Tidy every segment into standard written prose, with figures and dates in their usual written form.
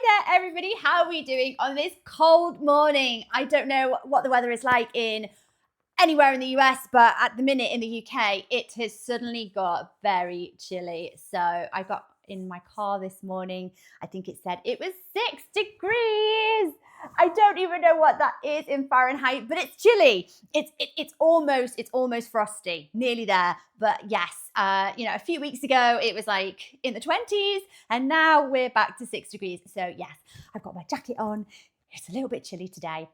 Hi there, everybody. How are we doing on this cold morning? I don't know what the weather is like in anywhere in the US, but at the minute in the UK, it has suddenly got very chilly. So I got in my car this morning. I think it said it was 6 degrees. I don't even know what that is in Fahrenheit, but it's chilly. It's almost frosty, nearly there. But yes, a few weeks ago it was like in the 20s, and now we're back to 6 degrees. So yes, I've got my jacket on. It's a little bit chilly today.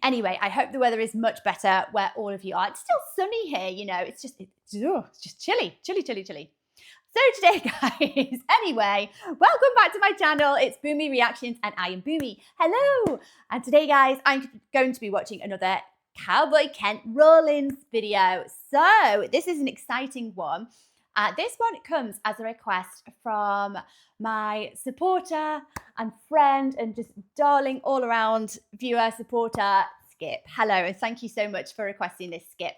Anyway, I hope the weather is much better where all of you are. It's still sunny here, it's just chilly. So today, guys, anyway, welcome back to my channel. It's Boomy Reactions and I am Boomy. Hello. And today, guys, I'm going to be watching another Cowboy Kent Rollins video. So this is an exciting one. This one comes as a request from my supporter and friend and just darling all around viewer supporter, Skip. Hello, and thank you so much for requesting this, Skip.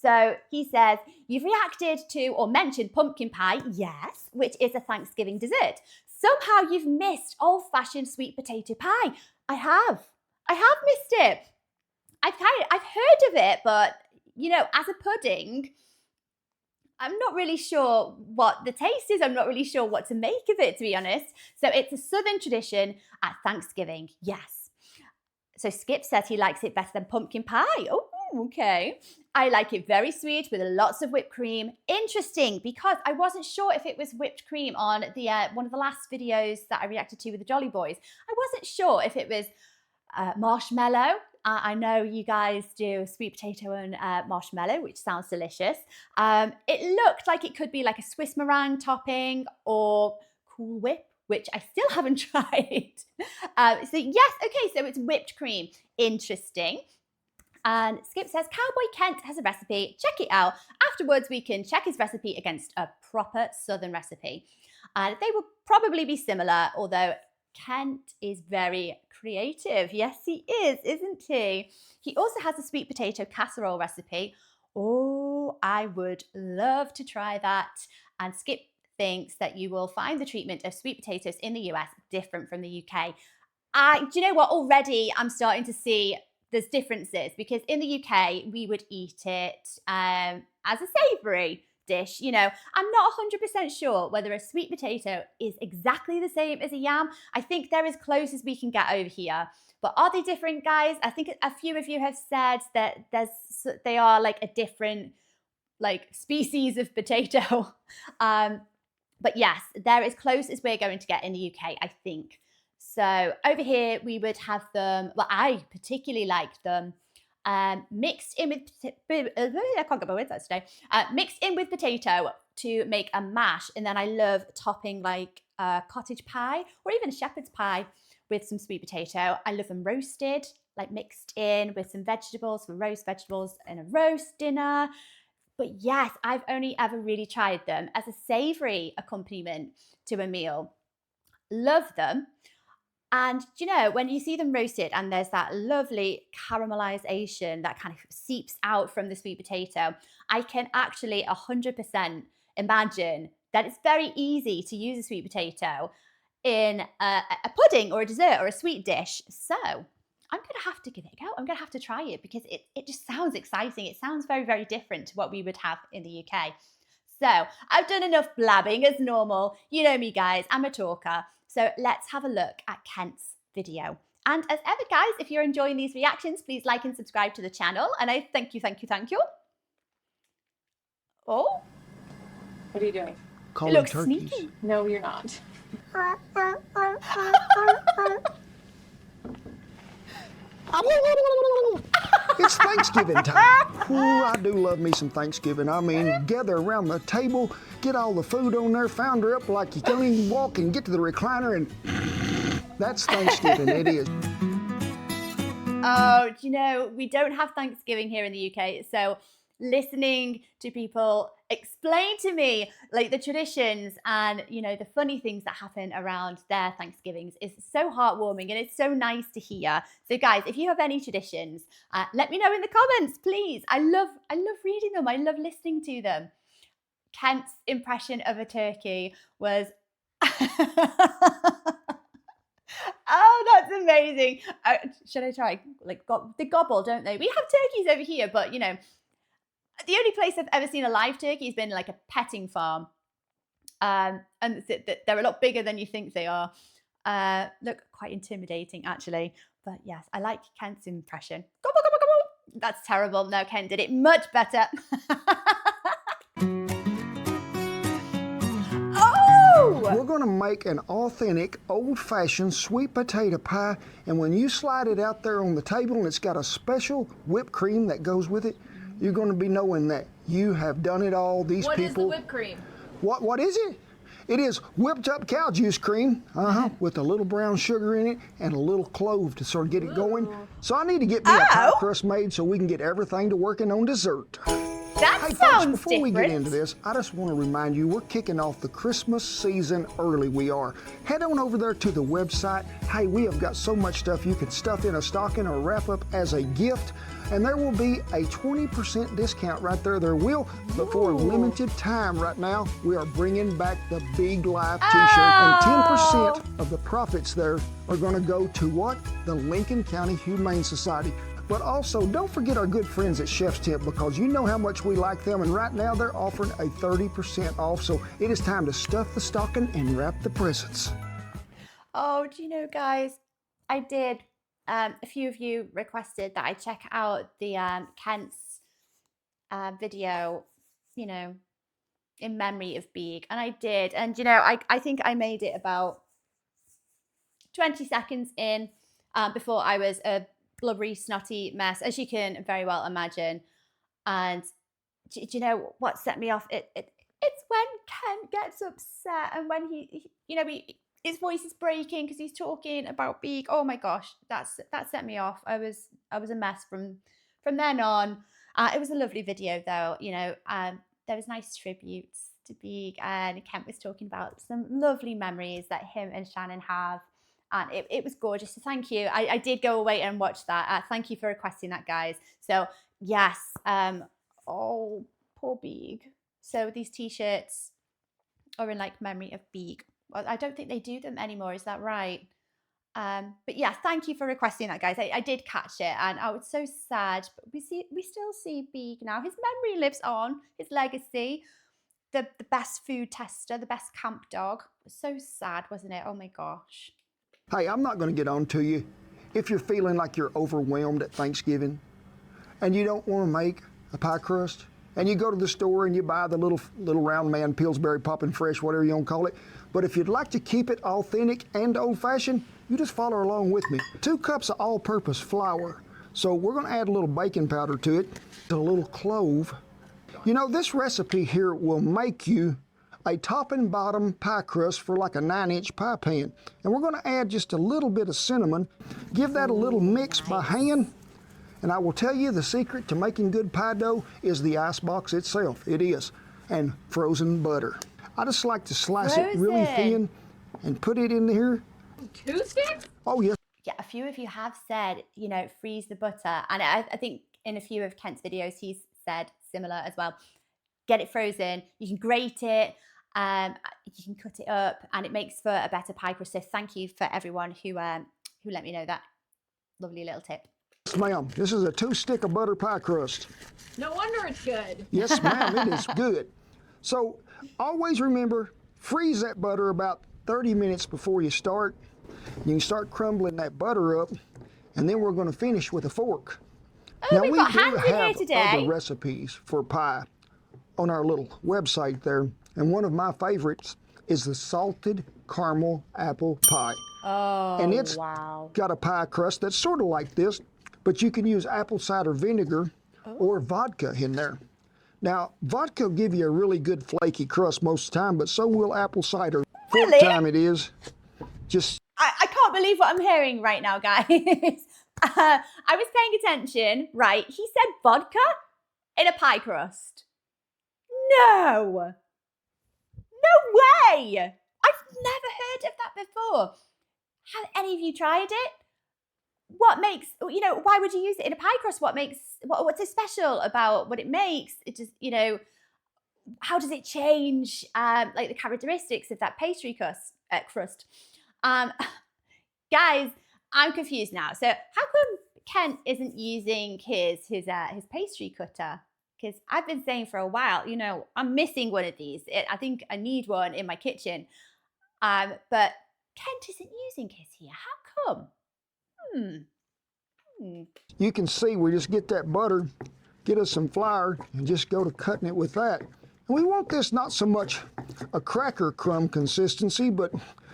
So he says, you've reacted to or mentioned pumpkin pie, yes, which is a Thanksgiving dessert. Somehow you've missed old-fashioned sweet potato pie. I have missed it. I've heard of it, but as a pudding, I'm not really sure what the taste is. I'm not really sure what to make of it, to be honest. So it's a Southern tradition at Thanksgiving, yes. So Skip says he likes it better than pumpkin pie. Oh, okay. I like it very sweet with lots of whipped cream. Interesting, because I wasn't sure if it was whipped cream on the one of the last videos that I reacted to with the Jolly Boys. I wasn't sure if it was marshmallow. I know you guys do sweet potato and marshmallow, which sounds delicious. It looked like it could be like a Swiss meringue topping or Cool Whip, which I still haven't tried. So yes, okay, so it's whipped cream. Interesting. And Skip says, Cowboy Kent has a recipe. Check it out. Afterwards, we can check his recipe against a proper Southern recipe. They will probably be similar, although Kent is very creative. Yes, he is, isn't he? He also has a sweet potato casserole recipe. Oh, I would love to try that. And Skip thinks that you will find the treatment of sweet potatoes in the US different from the UK. Do you know what? Already I'm starting to see there's differences, because in the UK we would eat it as a savoury dish. I'm not 100% sure whether a sweet potato is exactly the same as a yam. I think they're as close as we can get over here. But are they different, guys? I think a few of you have said that they are like a different species of potato. But yes, they're as close as we're going to get in the UK, I think. So over here we would have them, well, I particularly like them mixed in with, I can't get my words out today, mixed in with potato to make a mash. And then I love topping like cottage pie or even a shepherd's pie with some sweet potato. I love them roasted, like mixed in with some vegetables, some roast vegetables and a roast dinner. But yes, I've only ever really tried them as a savoury accompaniment to a meal. Love them. And when you see them roasted and there's that lovely caramelization that kind of seeps out from the sweet potato, I can actually 100% imagine that it's very easy to use a sweet potato in a pudding or a dessert or a sweet dish. So I'm going to have to give it a go. I'm going to have to try it because it just sounds exciting. It sounds very, very different to what we would have in the UK. So I've done enough blabbing as normal. You know me, guys, I'm a talker. So let's have a look at Kent's video. And as ever, guys, if you're enjoying these reactions, please like and subscribe to the channel. And I thank you. Oh. What are you doing? It looks sneaky. No, you're not. It's Thanksgiving time. Ooh, I do love me some Thanksgiving. I mean, gather around the table, get all the food on there, founder up like you can't even walk, and get to the recliner, and that's Thanksgiving. It is. Oh, we don't have Thanksgiving here in the UK, so listening to people explain to me like the traditions and the funny things that happen around their Thanksgivings is so heartwarming, and it's so nice to hear. So guys, if you have any traditions, let me know in the comments, please. I love reading them. I love listening to them. Kent's impression of a turkey was amazing. Should I try? Like, they gobble, don't they? We have turkeys over here, but, you know, the only place I've ever seen a live turkey has been like a petting farm. And they're a lot bigger than you think they are. Look quite intimidating, actually. But yes, I like Kent's impression. Gobble, gobble, gobble. That's terrible. No, Kent did it much better. We're going to make an authentic, old-fashioned sweet potato pie, and when you slide it out there on the table and it's got a special whipped cream that goes with it, you're going to be knowing that you have done it all. These What people. is the whipped cream? What is it? It is whipped up cow juice cream, with a little brown sugar in it and a little clove to sort of get it going. So I need to get me a pie crust made so we can get everything to working on dessert. That Hey sounds folks, before we different. get into this, I just want to remind you we're kicking off the Christmas season early. We are. Head on over there to the website. Hey, we have got so much stuff you can stuff in a stocking or wrap up as a gift. And there will be a 20% discount right there. There will, but for a limited time right now, we are bringing back the Big Life t-shirt. And 10% of the profits there are going to go to what? The Lincoln County Humane Society. But also, don't forget our good friends at Chef's Tip, because you know how much we like them, and right now they're offering a 30% off, so it is time to stuff the stocking and wrap the presents. Oh, do you know, guys, I did. A few of you requested that I check out the Kent's video, you know, in memory of Beeg, and I did. And, you know, I think I made it about 20 seconds in before I was a blubbery, snotty mess, as you can very well imagine. And do you know what set me off? It's when Kent gets upset and when he you know, his voice is breaking because he's talking about Beeg. Oh my gosh, that set me off. I was a mess from then on. It was a lovely video though. You know, there was nice tributes to Beeg, and Kent was talking about some lovely memories that him and Shannon have. And it was gorgeous. So thank you. I did go away and watch that. Thank you for requesting that, guys. So yes. Oh, poor Beeg. So these t-shirts are in like memory of Beeg. Well, I don't think they do them anymore. Is that right? But yeah, thank you for requesting that, guys. I did catch it, and I was so sad. But we still see Beeg now. His memory lives on. His legacy. The best food tester, the best camp dog. It was so sad, wasn't it? Oh my gosh. Hey, I'm not going to get on to you. If you're feeling like you're overwhelmed at Thanksgiving and you don't want to make a pie crust, and you go to the store and you buy the little round man Pillsbury Poppin' Fresh, whatever you want to call it, but if you'd like to keep it authentic and old-fashioned, you just follow along with me. 2 cups of all-purpose flour. So we're going to add a little baking powder to it, a little clove. You know, this recipe here will make you a top and bottom pie crust for like a 9-inch pie pan. And we're going to add just a little bit of cinnamon, give that a little mix by hand, and I will tell you the secret to making good pie dough is the ice box itself. It is. And frozen butter. I just like to slice it really thin and put it in here. 2 sticks? Oh, yes. Yeah, a few of you have said, you know, freeze the butter. And I think in a few of Kent's videos, he's said similar as well. Get it frozen. You can grate it. You can cut it up, and it makes for a better pie crust. So thank you for everyone who let me know that lovely little tip. Yes, ma'am. This is a 2-stick of butter pie crust. No wonder it's good. Yes, ma'am. It is good. So always remember, freeze that butter about 30 minutes before you start. You can start crumbling that butter up, and then we're going to finish with a fork. Oh, Now we've we got do hands in here have today. other recipes for pie on our little website there, and one of my favorites is the salted caramel apple pie. Oh, and it's wow. got a pie crust that's sort of like this, but you can use apple cider vinegar or vodka in there. Now, vodka will give you a really good flaky crust most of the time, but so will apple cider. Really? Fourth time it is. Just I can't believe what I'm hearing right now, guys. I was paying attention, right? He said vodka in a pie crust. No. No way. I've never heard of that before. Have any of you tried it? What makes, you know, why would you use it in a pie crust? What's so special about what it makes? It just, you know, how does it change like the characteristics of that pastry crust? Guys, I'm confused now. So how come Kent isn't using his pastry cutter? Because I've been saying for a while, you know, I'm missing one of these. I think I need one in my kitchen. But Kent isn't using his here. How come? You can see we just get that butter, get us some flour, and just go to cutting it with that. And we want this not so much a cracker crumb consistency, but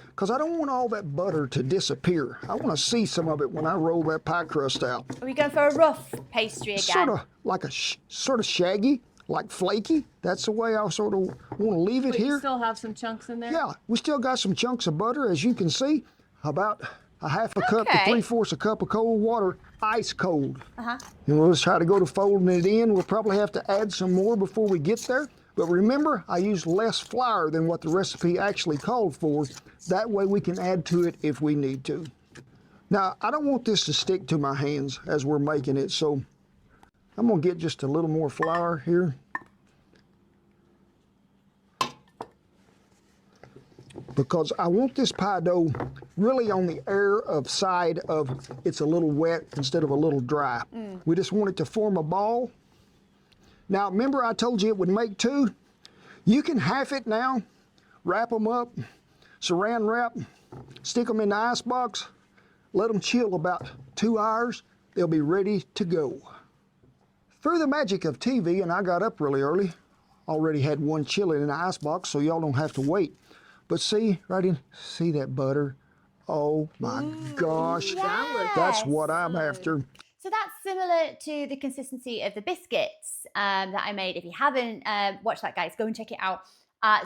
because I don't want all that butter to disappear. I want to see some of it when I roll that pie crust out. Are we going for a rough pastry again? Sort of like a sort of shaggy, like flaky. That's the way I sort of want to leave it here. You still have some chunks in there? Yeah, we still got some chunks of butter, as you can see. About a half a cup to 3/4 a cup of cold water, ice cold. And we'll just try to go to folding it in. We'll probably have to add some more before we get there. But remember, I used less flour than what the recipe actually called for. That way we can add to it if we need to. Now, I don't want this to stick to my hands as we're making it, so I'm gonna get just a little more flour here. Because I want this pie dough really on the air of side of it's a little wet instead of a little dry. We just want it to form a ball. Now, remember I told you it would make two? You can half it now, wrap them up, saran wrap, stick them in the ice box, let them chill about 2 hours. They'll be ready to go. Through the magic of TV, and I got up really early, already had one chilling in the ice box, so y'all don't have to wait. But see, right in, see that butter? Oh my gosh, that's what I'm after. So that's similar to the consistency of the biscuits that I made. If you haven't watched that, guys, go and check it out.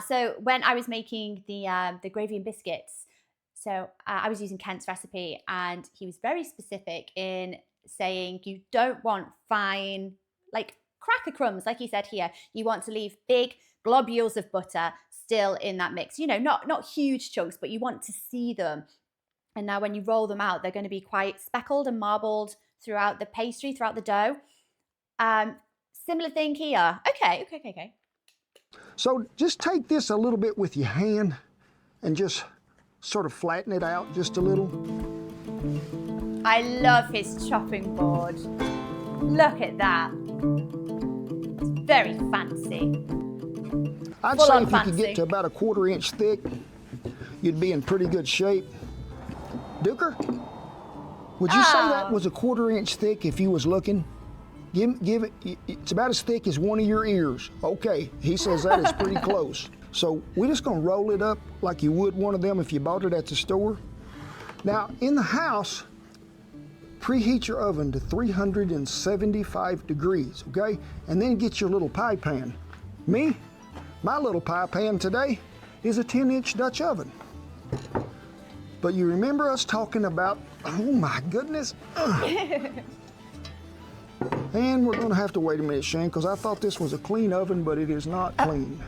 So when I was making the gravy and biscuits, so I was using Kent's recipe, and he was very specific in saying you don't want fine, like cracker crumbs, like he said here. You want to leave big globules of butter still in that mix. You know, not huge chunks, but you want to see them. And now when you roll them out, they're going to be quite speckled and marbled throughout the pastry, throughout the dough. Similar thing here. Okay. So just take this a little bit with your hand and just sort of flatten it out just a little. I love his chopping board. Look at that. It's very fancy. I'd say if you could get to about a 1/4 inch thick, you'd be in pretty good shape. Duker, would you say that was a 1/4 inch thick if you was looking? Give it, it's about as thick as one of your ears. Okay, he says that is pretty close. So we're just gonna roll it up like you would one of them if you bought it at the store. Now, in the house, preheat your oven to 375 degrees, okay? And then get your little pie pan. My little pie pan today is a 10-inch Dutch oven. But you remember us talking about, oh my goodness. And we're gonna have to wait a minute, Shane, because I thought this was a clean oven, but it is not clean.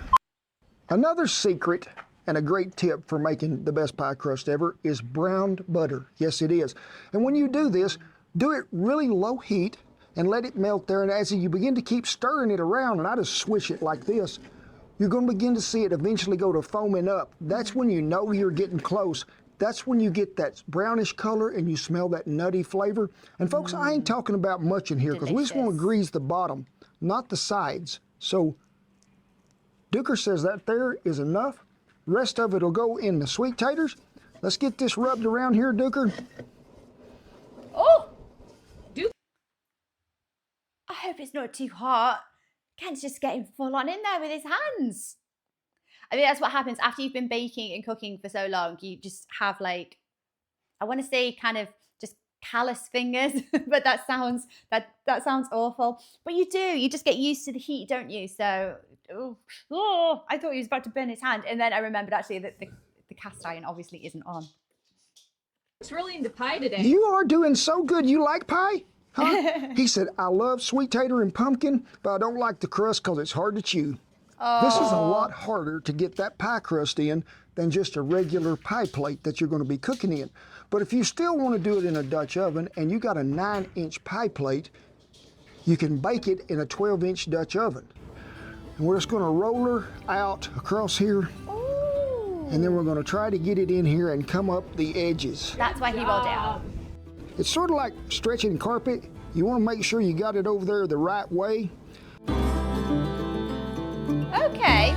Another secret and a great tip for making the best pie crust ever is browned butter. Yes, it is. And when you do this, do it really low heat and let it melt there. And as you begin to keep stirring it around, and I just swish it like this, you're going to begin to see it eventually go to foaming up. That's when you know you're getting close. That's when you get that brownish color and you smell that nutty flavor. And folks, I ain't talking about much in here because we just want to grease the bottom, not the sides. So Duker says that there is enough. The rest of it will go in the sweet taters. Let's get this rubbed around here, Duker. Oh! I hope it's not too hot. Kent's just getting full on in there with his hands. I think that's what happens after you've been baking and cooking for so long. You just have like, I want to say kind of just callous fingers, but that sounds awful. But you do, you just get used to the heat, don't you? So, I thought he was about to burn his hand. And then I remembered actually that the cast iron obviously isn't on. It's really into pie today. You are doing so good. You like pie? Huh? He said, I love sweet tater and pumpkin, but I don't like the crust because it's hard to chew. Oh. This is a lot harder to get that pie crust in than just a regular pie plate that you're going to be cooking in. But if you still want to do it in a Dutch oven and you got a 9-inch pie plate, you can bake it in a 12-inch Dutch oven. And we're just going to roll her out across here. Ooh. And then we're going to try to get it in here and come up the edges. That's why he rolled it out. It's sort of like stretching carpet. You want to make sure you got it over there the right way. Okay.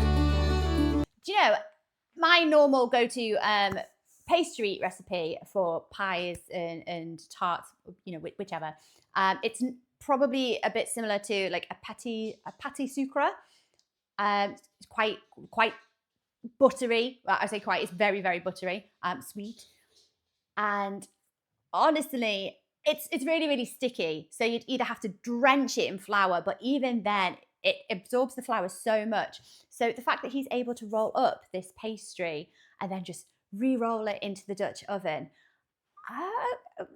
Do you know, my normal go-to pastry recipe for pies and tarts, you know, whichever, it's probably a bit similar to like a pâté sucre. It's quite buttery. Well, I say quite, it's very, very buttery, sweet. And honestly, it's really, really sticky. So you'd either have to drench it in flour, but even then, it absorbs the flour so much. So the fact that he's able to roll up this pastry and then just re-roll it into the Dutch oven,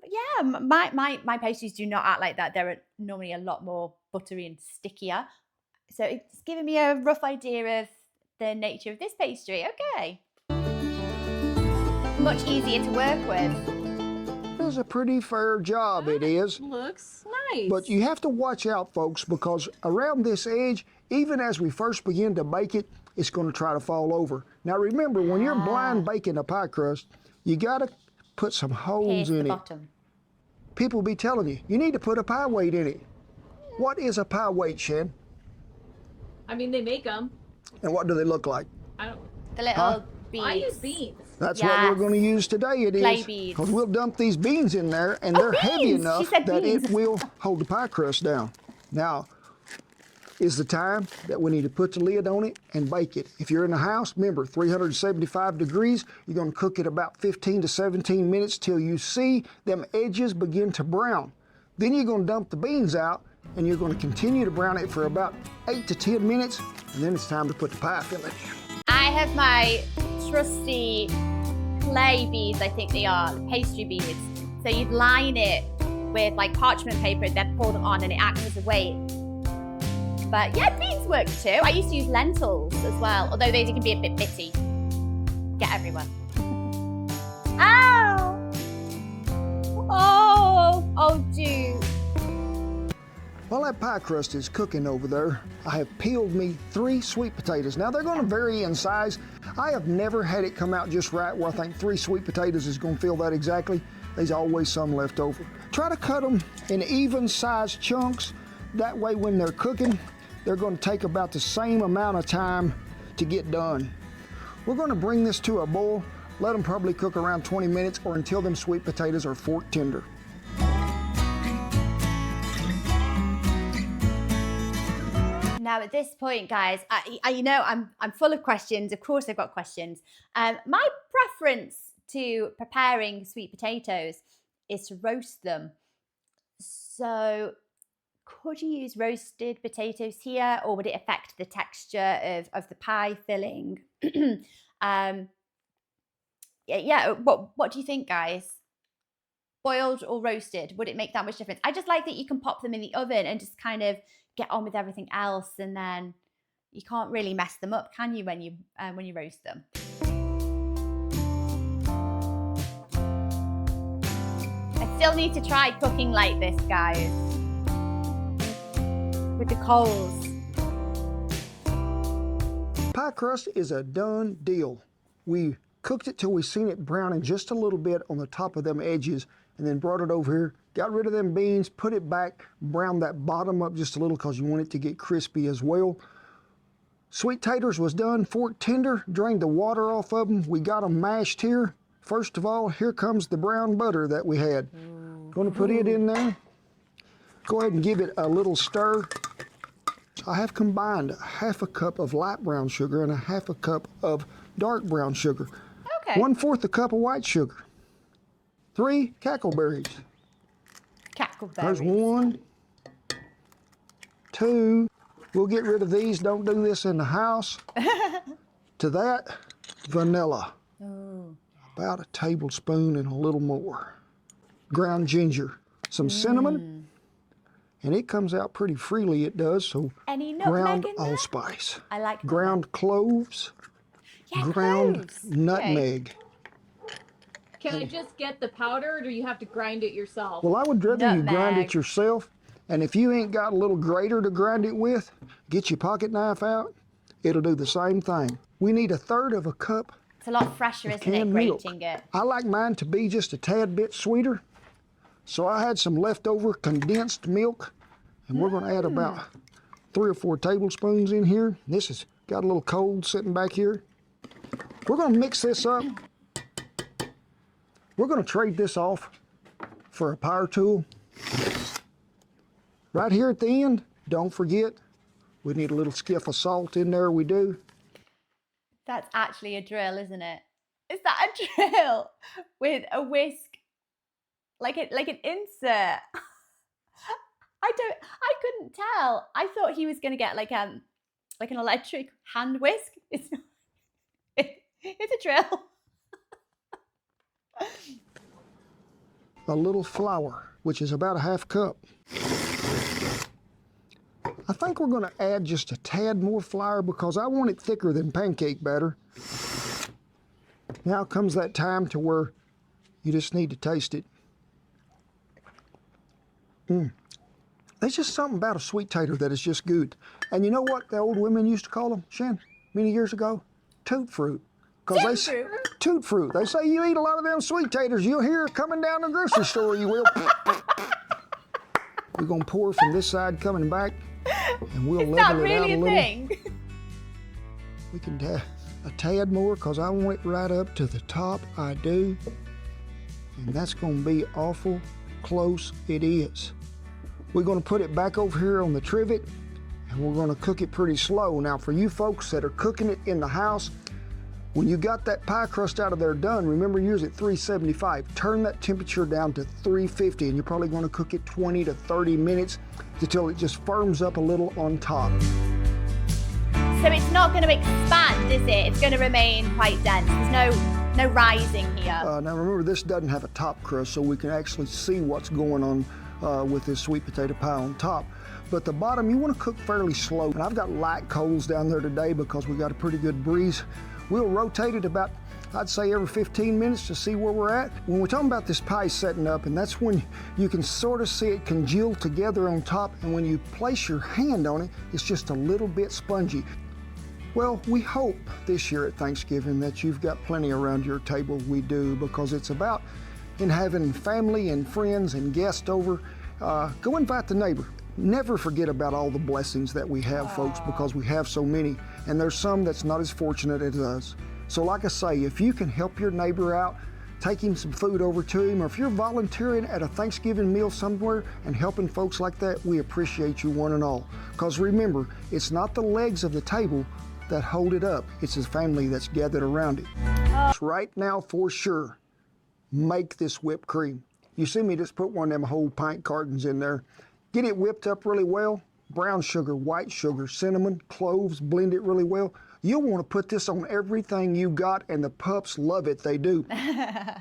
yeah, my pastries do not act like that. They're normally a lot more buttery and stickier. So it's giving me a rough idea of the nature of this pastry. Okay. Much easier to work with. It's a pretty fair job, it is. Looks nice. But you have to watch out, folks, because around this edge, even as we first begin to bake it, it's going to try to fall over. Now remember, when you're blind baking a pie crust, you got to put some holes in it. Bottom. People be telling you, you need to put a pie weight in it. What is a pie weight, Shan? I mean, they make them. And what do they look like? I don't. The little beads. I use beans. That's what we're going to use today, it Clay is. beads. Because we'll dump these beans in there, and they're heavy beans! enough She said that beans. it will hold the pie crust down. Now, is the time that we need to put the lid on it and bake it. If you're in the house, remember, 375 degrees, you're going to cook it about 15 to 17 minutes till you see them edges begin to brown. Then you're going to dump the beans out, and you're going to continue to brown it for about 8 to 10 minutes, and then it's time to put the pie filling in. I have my trusty clay beads, I think they are, the pastry beads. So you'd line it with like parchment paper, then pour them on, and it acts as a weight. But yeah, beans work too. I used to use lentils as well, although those can be a bit bitty. Get everywhere. Ow! Oh, dude. While that pie crust is cooking over there, I have peeled me 3 sweet potatoes. Now they're going to vary in size. I have never had it come out just right where I think 3 sweet potatoes is going to fill that exactly. There's always some left over. Try to cut them in even sized chunks. That way when they're cooking, they're going to take about the same amount of time to get done. We're going to bring this to a boil, let them probably cook around 20 minutes or until them sweet potatoes are fork tender. Now at this point, guys, you know I'm full of questions. Of course, I've got questions. My preference to preparing sweet potatoes is to roast them. So, could you use roasted potatoes here, or would it affect the texture of the pie filling? Yeah. What do you think, guys? Boiled or roasted? Would it make that much difference? I just like that you can pop them in the oven and just kind of get on with everything else, and then you can't really mess them up, can you, when you roast them? I still need to try cooking like this, guys, with the coals. Pie crust is a done deal. We cooked it till we seen it browning just a little bit on the top of them edges, and then brought it over here, got rid of them beans, put it back, browned that bottom up just a little because you want it to get crispy as well. Sweet taters was done, fork tender, drained the water off of them. We got them mashed here. First of all, here comes the brown butter that we had. Going to put it in there. Go ahead and give it a little stir. I have combined 1/2 cup of light brown sugar and 1/2 cup of dark brown sugar. Okay. 1/4 cup of white sugar. 3 cackleberries. Cackleberries. There's 1, 2. We'll get rid of these. Don't do this in the house. To that, vanilla. Oh. About a tablespoon and a little more. Ground ginger. Some cinnamon. And it comes out pretty freely, it does. So Any nutmeg ground in there? allspice. I like Ground cloves. Yeah, Ground cloves. nutmeg. Can I just get the powder, or do you have to grind it yourself? Well, I would rather you grind Nutmeg. it yourself. And if you ain't got a little grater to grind it with, get your pocket knife out. It'll do the same thing. We need 1/3 cup. It's a lot fresher, isn't it, canned milk. grating it? I like mine to be just a tad bit sweeter. So I had some leftover condensed milk, and we're gonna add about 3 or 4 tablespoons in here. This has got a little cold sitting back here. We're gonna mix this up. We're gonna trade this off for a power tool. Right here at the end, don't forget, we need a little skiff of salt in there, we do. That's actually a drill, isn't it? Is that a drill with a whisk, like an insert? I couldn't tell. I thought he was gonna get like an electric hand whisk. It's not. It's a drill. A little flour, which is about a half cup. I think we're going to add just a tad more flour because I want it thicker than pancake batter. Now comes that time to where you just need to taste it. There's just something about a sweet tater that is just good. And you know what the old women used to call them, Shan, many years ago? Toot fruit. Toot fruit. They say you eat a lot of them sweet taters, you'll hear it coming down the grocery store, you will. We're gonna pour from this side coming back, and we'll level it out a little. Thing? We can a tad more because I want it right up to the top. I do. And that's gonna be awful close. It is. We're gonna put it back over here on the trivet, and we're gonna cook it pretty slow. Now for you folks that are cooking it in the house, when you got that pie crust out of there done, remember use it 375. Turn that temperature down to 350, and you're probably going to cook it 20 to 30 minutes until it just firms up a little on top. So it's not going to expand, is it? It's going to remain quite dense. There's no rising here. Now remember, this doesn't have a top crust, so we can actually see what's going on with this sweet potato pie on top. But the bottom, you want to cook fairly slow. And I've got light coals down there today because we got a pretty good breeze. We'll rotate it about, I'd say, every 15 minutes to see where we're at. When we're talking about this pie setting up, and that's when you can sort of see it congeal together on top, and when you place your hand on it, it's just a little bit spongy. Well, we hope this year at Thanksgiving that you've got plenty around your table. We do, because it's about in having family and friends and guests over. Go invite the neighbor. Never forget about all the blessings that we have, folks, because we have so many, and there's some that's not as fortunate as us. So like I say, if you can help your neighbor out, taking some food over to him, or if you're volunteering at a Thanksgiving meal somewhere and helping folks like that, we appreciate you one and all. Because remember, it's not the legs of the table that hold it up, it's his family that's gathered around it. Right now, for sure, make this whipped cream. You see me just put one of them whole pint cartons in there. Get it whipped up really well. Brown sugar, white sugar, cinnamon, cloves, blend it really well. You'll want to put this on everything you got, and the pups love it, they do. How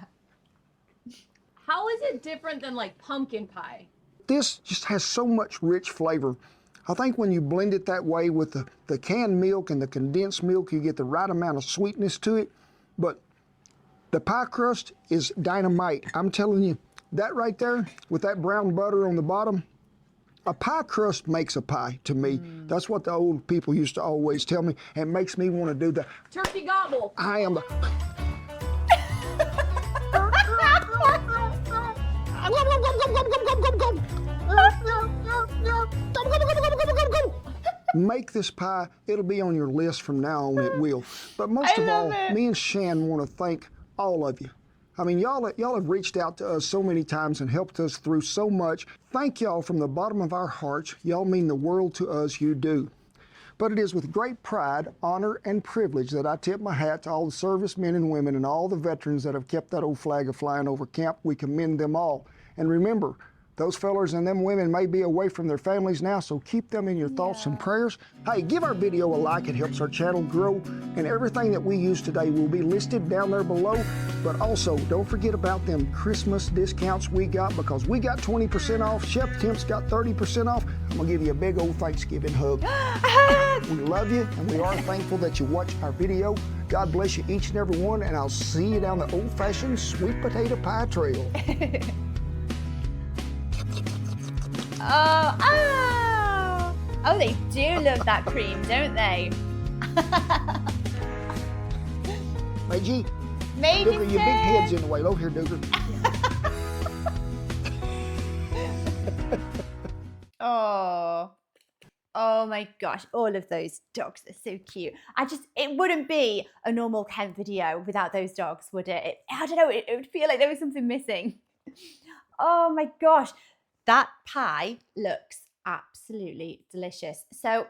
is it different than like pumpkin pie? This just has so much rich flavor. I think when you blend it that way with the canned milk and the condensed milk, you get the right amount of sweetness to it. But the pie crust is dynamite. I'm telling you, that right there with that brown butter on the bottom, a pie crust makes a pie to me. That's what the old people used to always tell me, and it makes me want to do the Turkey gobble. I am the make this pie. It'll be on your list from now on, it will. But most of all, me and Shan want to thank all of you. I mean, y'all have reached out to us so many times and helped us through so much. Thank y'all from the bottom of our hearts. Y'all mean the world to us, you do. But it is with great pride, honor, and privilege that I tip my hat to all the servicemen and women and all the veterans that have kept that old flag a-flying over camp. We commend them all. And remember, those fellers and them women may be away from their families now, so keep them in your thoughts and prayers. Hey, give our video a like. It helps our channel grow. And everything that we use today will be listed down there below. But also, don't forget about them Christmas discounts we got, because we got 20% off. Chef Temp's got 30% off. I'm going to give you a big old Thanksgiving hug. We love you, and we are thankful that you watch our video. God bless you each and every one, and I'll see you down the old-fashioned sweet potato pie trail. Oh, they do love that cream, don't they? Meiji, Maybe Dooker, your big head's in the way. Look here, Dooker. Oh my gosh, all of those dogs are so cute. It wouldn't be a normal Kent video without those dogs, would it? I don't know, it would feel like there was something missing. Oh my gosh, that pie looks absolutely delicious. So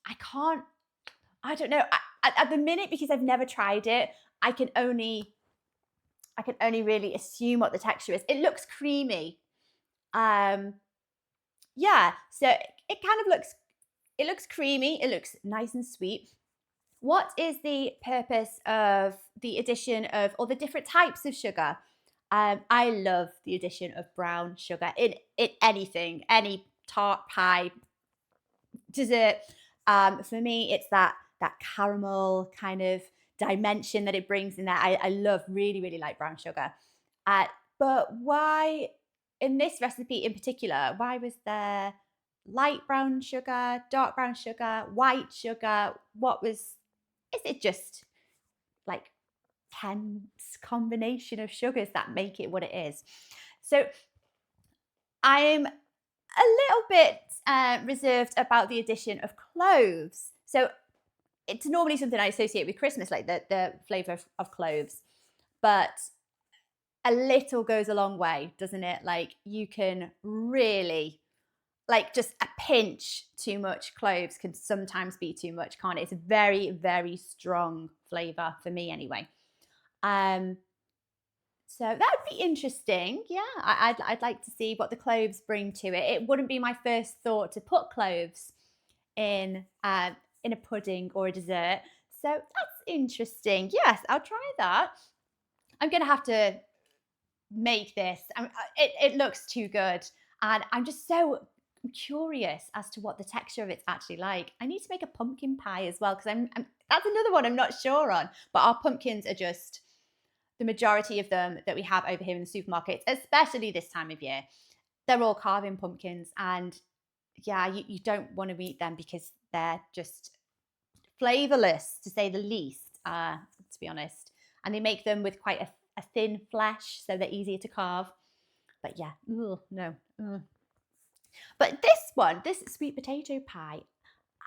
I don't know, at the minute, because I've never tried it, I can only really assume what the texture is. It looks creamy. Yeah, so it kind of looks creamy. It looks nice and sweet. What is the purpose of the addition of all the different types of sugar? I love the addition of brown sugar in anything, any tart, pie, dessert. For me, it's that caramel kind of dimension that it brings in there. I love, really, really like brown sugar. But why, in this recipe in particular, why was there light brown sugar, dark brown sugar, white sugar? Is it just like Kent's combination of sugars that make it what it is? So I'm a little bit reserved about the addition of cloves. So it's normally something I associate with Christmas, like the flavour of cloves. But a little goes a long way, doesn't it? Like, you can really, like, just a pinch too much cloves can sometimes be too much, can't it? It's a very, very strong flavour for me anyway. So that would be interesting. Yeah, I'd like to see what the cloves bring to it. It wouldn't be my first thought to put cloves in a pudding or a dessert. So that's interesting. Yes, I'll try that. I'm going to have to make this. It looks too good. And I'm just so curious as to what the texture of it's actually like. I need to make a pumpkin pie as well, because that's another one I'm not sure on. But our pumpkins are just, the majority of them that we have over here in the supermarkets, especially this time of year, they're all carving pumpkins. And yeah, you don't want to eat them because they're just flavourless, to say the least, to be honest. And they make them with quite a thin flesh, so they're easier to carve. But yeah, no. But this sweet potato pie,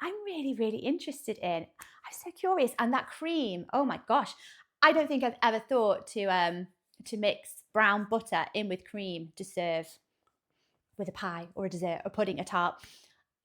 I'm really, really interested in. I'm so curious. And that cream, oh my gosh. I don't think I've ever thought to mix brown butter in with cream to serve with a pie or a dessert or pudding, a tart.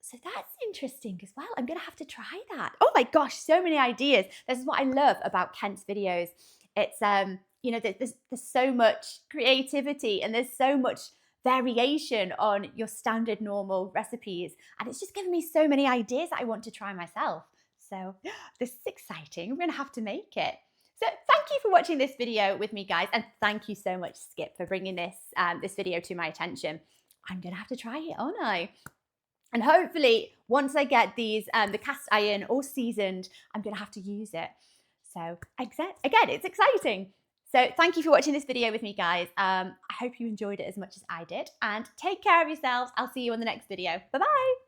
So that's interesting as well. I'm going to have to try that. Oh my gosh, so many ideas. This is what I love about Kent's videos. It's, there's so much creativity and there's so much variation on your standard normal recipes. And it's just given me so many ideas that I want to try myself. So this is exciting. I'm going to have to make it. So thank you for watching this video with me, guys. And thank you so much, Skip, for bringing this video to my attention. I'm going to have to try it, aren't I? And hopefully, once I get these, the cast iron all seasoned, I'm going to have to use it. So again, it's exciting. So thank you for watching this video with me, guys. I hope you enjoyed it as much as I did. And take care of yourselves. I'll see you on the next video. Bye-bye.